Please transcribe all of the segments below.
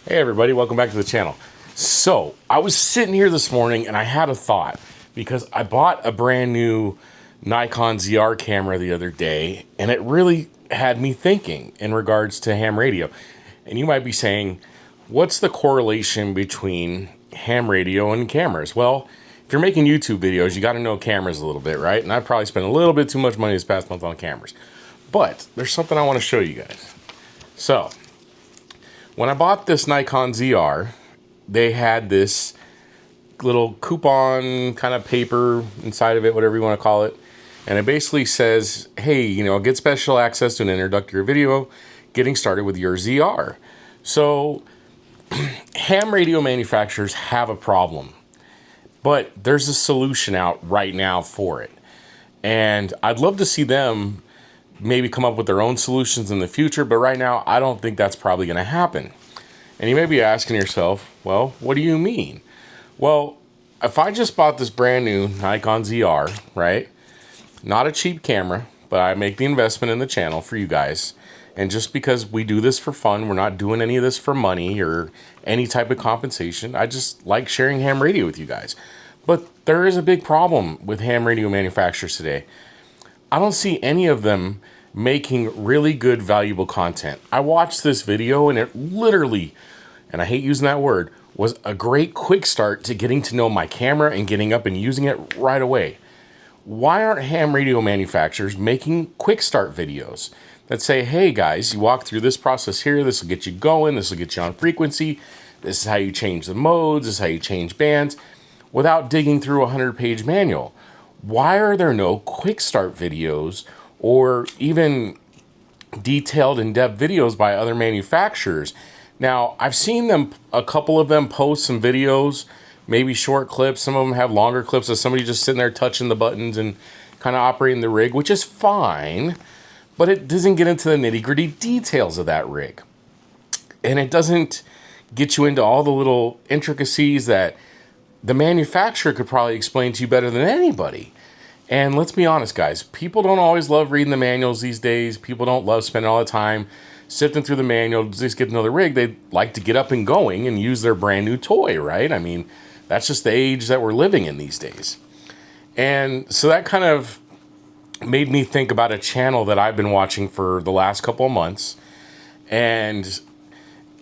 Hey everybody, welcome back to the channel. So, I was sitting here this morning and I had a thought because I bought a brand new Nikon ZR camera the other day and it really had me thinking in regards to ham radio. And you might be saying, what's the correlation between ham radio and cameras? Well, if you're making YouTube videos, you got to know cameras a little bit, right? And I probably spent a little bit too much money this past month on cameras. But there's something I want to show you guys. So, when I bought this Nikon ZR, they had this little coupon kind of paper inside of it, whatever you want to call it. And it basically says, hey, you know, get special access to an introductory video getting started with your ZR. So ham radio manufacturers have a problem, but there's a solution out right now for it. And I'd love to see them maybe come up with their own solutions in the future, but right now I don't think that's probably going to happen. And you may be asking yourself, well, what do you mean? Well, if I just bought this brand new Nikon ZR, right? Not a cheap camera, but I make the investment in the channel for you guys. And just because we do this for fun, we're not doing any of this for money or any type of compensation. I just like sharing ham radio with you guys. But there is a big problem with ham radio manufacturers today. I don't see any of them making really good, valuable content. I watched this video and it literally, and I hate using that word, was a great quick start to getting to know my camera and getting up and using it right away. Why aren't ham radio manufacturers making quick start videos that say, hey guys, you walk through this process here, this will get you going, this will get you on frequency, this is how you change the modes, this is how you change bands, without digging through a 100-page manual? Why are there no quick start videos or even detailed in-depth videos by other manufacturers? Now, I've seen them, a couple of them post some videos, maybe short clips. Some of them have longer clips of somebody just sitting there touching the buttons and kind of operating the rig, which is fine, but it doesn't get into the nitty-gritty details of that rig. And it doesn't get you into all the little intricacies that the manufacturer could probably explain to you better than anybody. And let's be honest, guys, people don't always love reading the manuals these days. People don't love spending all the time sifting through the manual to just get another rig. They like to get up and going and use their brand new toy, right? I mean, that's just the age that we're living in these days. And so that kind of made me think about a channel that I've been watching for the last couple of months. And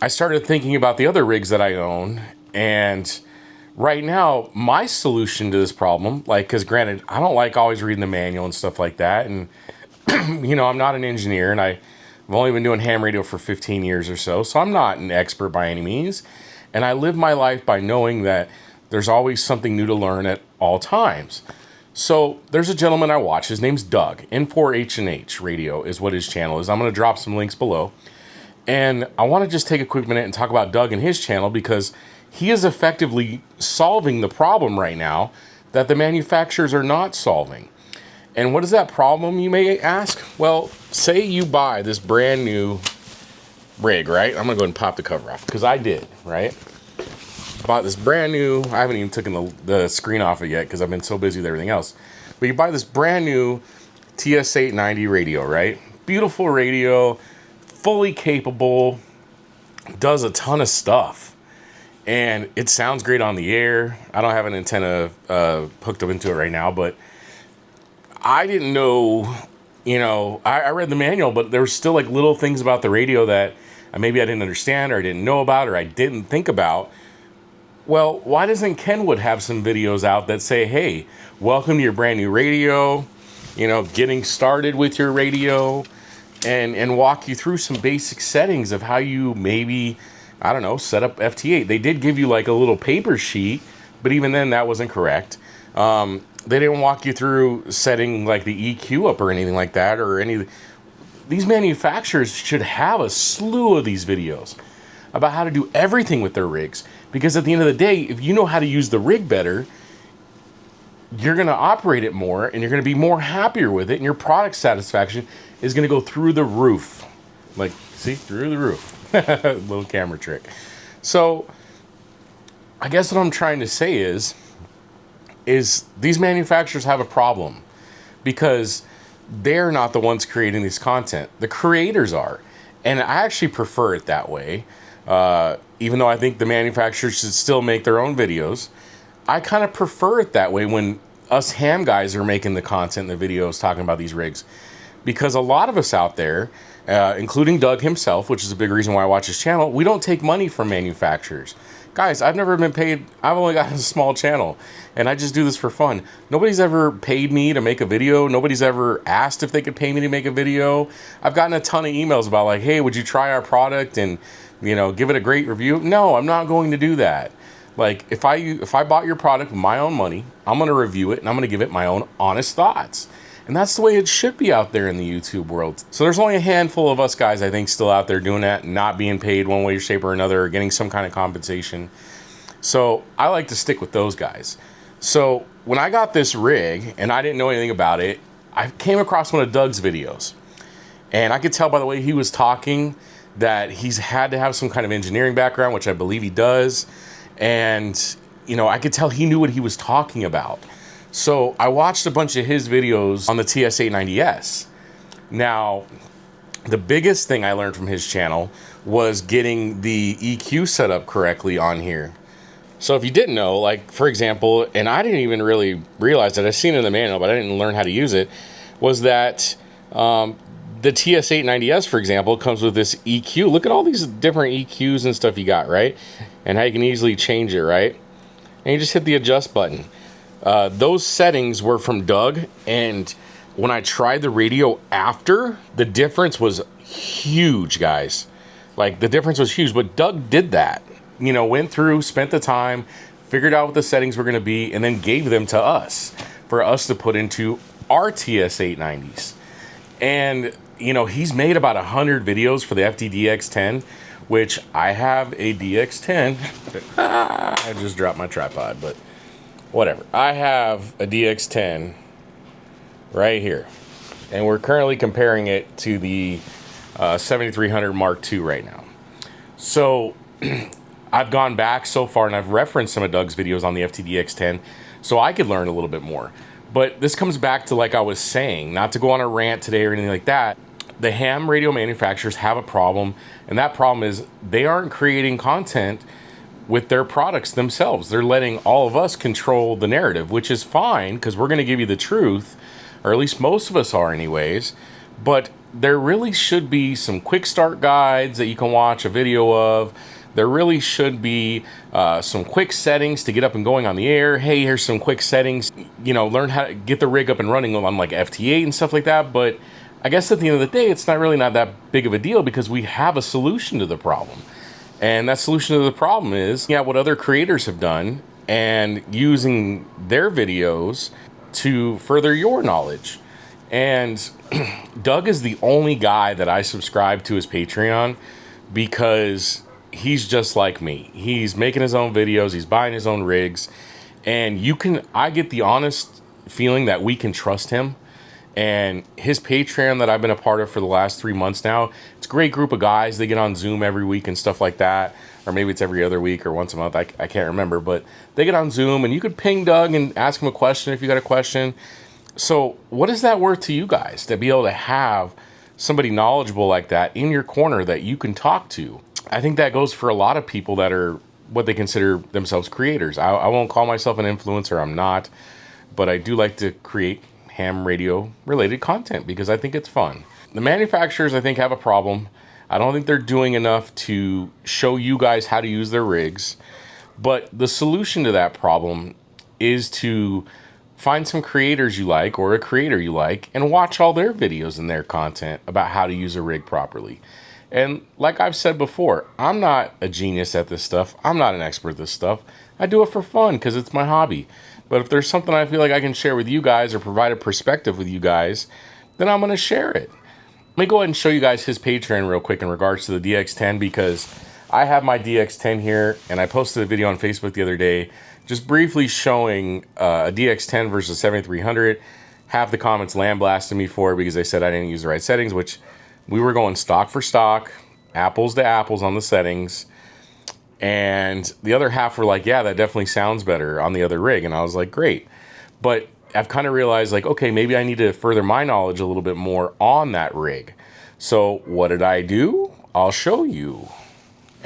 I started thinking about the other rigs that I own. And right now, my solution to this problem, like, because granted, I don't like always reading the manual and stuff like that. And, you know, I'm not an engineer and I've only been doing ham radio for 15 years or so. So I'm not an expert by any means. And I live my life by knowing that there's always something new to learn at all times. So there's a gentleman I watch. His name's Doug. N4H&H Radio is what his channel is. I'm going to drop some links below. And I want to just take a quick minute and talk about Doug and his channel because he is effectively solving the problem right now that the manufacturers are not solving. And what is that problem, you may ask? Well, say you buy this brand new rig, right? I'm going to go ahead and pop the cover off because I did, right? Bought this brand new, I haven't even taken the screen off it yet because I've been so busy with everything else. But you buy this brand new TS890 radio, right? Beautiful radio, fully capable, does a ton of stuff. And it sounds great on the air. I don't have an antenna hooked up into it right now, but I didn't know, you know, I read the manual, but there were still like little things about the radio that maybe I didn't understand or I didn't know about or I didn't think about. Well, why doesn't Kenwood have some videos out that say, hey, welcome to your brand new radio, you know, getting started with your radio, and walk you through some basic settings of how you maybe, I don't know, set up FT8. They did give you like a little paper sheet, but even then that wasn't correct. They didn't walk you through setting like the EQ up or anything like that or any. These manufacturers should have a slew of these videos about how to do everything with their rigs. Because at the end of the day, if you know how to use the rig better, you're going to operate it more and you're going to be more happier with it. And your product satisfaction is going to go through the roof. Like, see, through the roof. Little camera trick. So I guess what I'm trying to say is these manufacturers have a problem because they're not the ones creating this content. The creators are. And I actually prefer it that way. Even though I think the manufacturers should still make their own videos, I kind of prefer it that way when us ham guys are making the content and the videos talking about these rigs. Because a lot of us out there, including Doug himself, which is a big reason why I watch his channel, we don't take money from manufacturers. Guys, I've never been paid. I've only got a small channel, and I just do this for fun. Nobody's ever paid me to make a video. Nobody's ever asked if they could pay me to make a video. I've gotten a ton of emails about like, hey, would you try our product and, you know, give it a great review? No, I'm not going to do that. Like, if I bought your product with my own money, I'm going to review it, and I'm going to give it my own honest thoughts. And that's the way it should be out there in the YouTube world. So there's only a handful of us guys, I think, still out there doing that, not being paid one way, shape, or another, or getting some kind of compensation. So I like to stick with those guys. So when I got this rig, and I didn't know anything about it, I came across one of Doug's videos. And I could tell by the way he was talking that he's had to have some kind of engineering background, which I believe he does. And, you know, I could tell he knew what he was talking about. So I watched a bunch of his videos on the TS890S. Now, the biggest thing I learned from his channel was getting the EQ set up correctly on here. So if you didn't know, like, for example, and I didn't even really realize that, I've seen it in the manual, but I didn't learn how to use it, was that the TS890S, for example, comes with this EQ. Look at all these different EQs and stuff you got, right? And how you can easily change it, right? And you just hit the adjust button. Those settings were from Doug, and when I tried the radio after, the difference was huge, guys. Like, the difference was huge, but Doug did that. You know, went through, spent the time, figured out what the settings were going to be, and then gave them to us for us to put into our TS890s. And, you know, he's made about 100 videos for the FTDX10, which I have a DX10. I just dropped my tripod, but whatever. I have a DX10 right here, and we're currently comparing it to the 7300 Mark II right now. So I've gone back so far, and I've referenced some of Doug's videos on the FTDX10 so I could learn a little bit more. But this comes back to, like I was saying, not to go on a rant today or anything like that, the ham radio manufacturers have a problem, and that problem is they aren't creating content with their products themselves. They're letting all of us control the narrative, which is fine because we're going to give you the truth, or at least most of us are anyways. But there really should be some quick start guides that you can watch a video of. There really should be some quick settings to get up and going on the air. Hey, here's some quick settings. You know, learn how to get the rig up and running on like FT8 and stuff like that. But I guess at the end of the day, it's not really that big of a deal because we have a solution to the problem. And that solution to the problem is, yeah, what other creators have done and using their videos to further your knowledge. And Doug is the only guy that I subscribe to his Patreon because he's just like me. He's making his own videos, he's buying his own rigs, and I get the honest feeling that we can trust him. And his Patreon that I've been a part of for the last 3 months now, it's a great group of guys. They get on Zoom every week and stuff like that. Or maybe it's every other week or once a month. I can't remember. But they get on Zoom, and you could ping Doug and ask him a question if you got a question. So what is that worth to you guys, to be able to have somebody knowledgeable like that in your corner that you can talk to? I think that goes for a lot of people that are what they consider themselves creators. I won't call myself an influencer. I'm not. But I do like to create ham radio related content because I think it's fun. The manufacturers, I think, have a problem. I don't think they're doing enough to show you guys how to use their rigs. But the solution to that problem is to find some creators you like or a creator you like and watch all their videos and their content about how to use a rig properly. And like I've said before, I'm not a genius at this stuff. I'm not an expert at this stuff. I do it for fun because it's my hobby. But if there's something I feel like I can share with you guys or provide a perspective with you guys, then I'm going to share it. Let me go ahead and show you guys his Patreon real quick in regards to the DX10 because I have my DX10 here, and I posted a video on Facebook the other day just briefly showing a DX10 versus 7300. Half the comments lambasted me for it because they said I didn't use the right settings, which we were going stock for stock, apples to apples on the settings. And the other half were like, yeah, that definitely sounds better on the other rig. And I was like, great. But I've kind of realized, like, okay, maybe I need to further my knowledge a little bit more on that rig. So what did I do? I'll show you.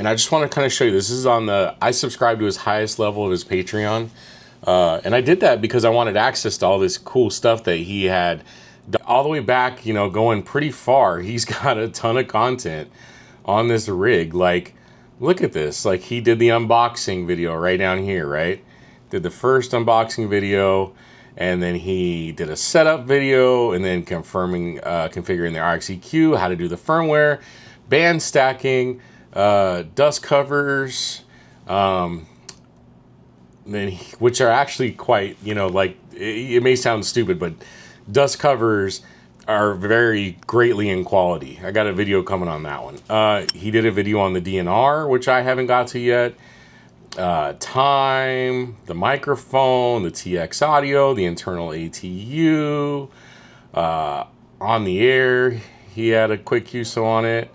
And I just want to kind of show you, this is on the, I subscribe to his highest level of his Patreon. And I did that because I wanted access to all this cool stuff that he had all the way back, you know, going pretty far. He's got a ton of content on this rig. Like, look at this. Like, he did the unboxing video right down here, right? Did the first unboxing video, and then he did a setup video, and then confirming, configuring the RxEQ, how to do the firmware, band stacking, dust covers, which are actually quite, you know, like, it may sound stupid, but dust covers are very greatly in quality. I got a video coming on that one. He did a video on the DNR, which I haven't got to yet. Time, the microphone, the TX audio, the internal ATU, on the air, he had a quick QSO on it.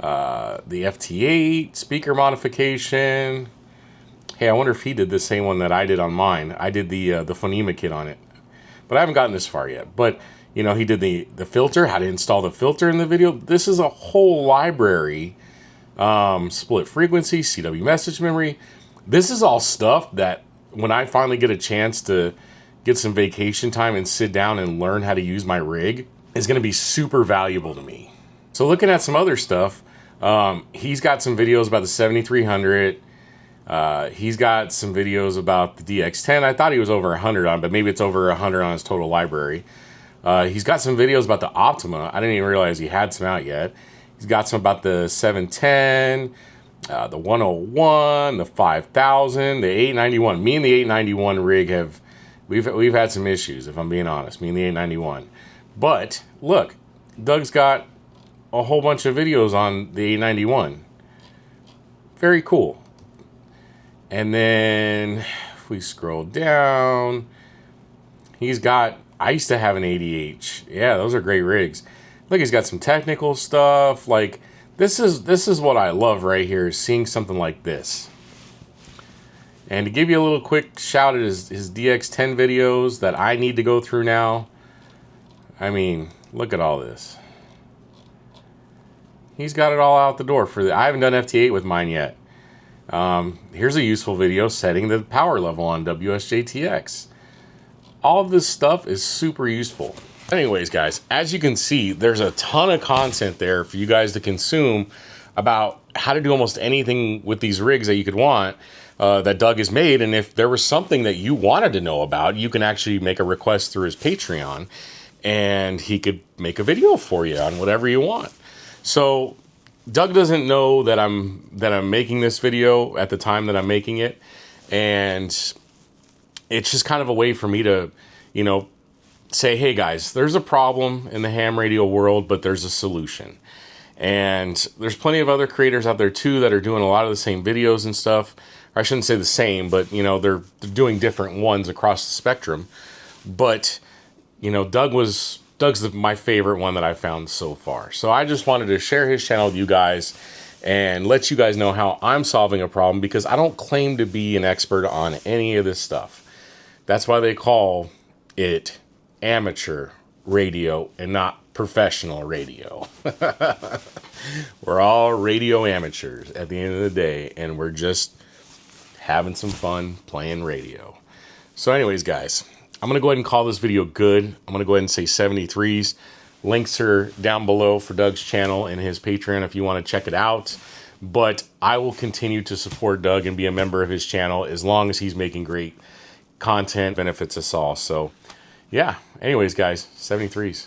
The FT8 speaker modification. Hey, I wonder if he did the same one that I did on mine. I did the phonema kit on it, but I haven't gotten this far yet. But you know, he did the filter, how to install the filter in the video. This is a whole library. Split frequency, CW message memory. This is all stuff that when I finally get a chance to get some vacation time and sit down and learn how to use my rig, is going to be super valuable to me. So looking at some other stuff, he's got some videos about the 7300. He's got some videos about the DX10. I thought he was over 100 on, but maybe it's over 100 on his total library. He's got some videos about the Optima. I didn't even realize he had some out yet. He's got some about the 710, the 101, the 5000, the 891. Me and the 891 rig we've had some issues, if I'm being honest, me and the 891. But look, Doug's got a whole bunch of videos on the 891. Very cool. And then if we scroll down, he's got, I used to have an 80H. Yeah, those are great rigs. Look, he's got some technical stuff. Like, this is what I love right here, is seeing something like this. And to give you a little quick shout at his DX10 videos that I need to go through now. I mean, look at all this. He's got it all out the door. I haven't done FT8 with mine yet. Here's a useful video setting the power level on WSJTX. All of this stuff is super useful. Anyways, guys, as you can see, there's a ton of content there for you guys to consume about how to do almost anything with these rigs that you could want, that Doug has made. And if there was something that you wanted to know about, you can actually make a request through his Patreon, and he could make a video for you on whatever you want. So Doug doesn't know that I'm making this video at the time that I'm making it, and it's just kind of a way for me to, you know, say, hey guys, there's a problem in the ham radio world, but there's a solution. And there's plenty of other creators out there too that are doing a lot of the same videos and stuff. Or I shouldn't say the same, but you know, they're doing different ones across the spectrum. But you know, Doug's my favorite one that I found so far. So I just wanted to share his channel with you guys and let you guys know how I'm solving a problem, because I don't claim to be an expert on any of this stuff. That's why they call it amateur radio and not professional radio. We're all radio amateurs at the end of the day, and we're just having some fun playing radio. So anyways, guys, I'm going to go ahead and call this video good. I'm going to go ahead and say 73s. Links are down below for Doug's channel and his Patreon if you want to check it out. But I will continue to support Doug and be a member of his channel as long as he's making great content, benefits us all. So yeah, anyways, guys, 73s.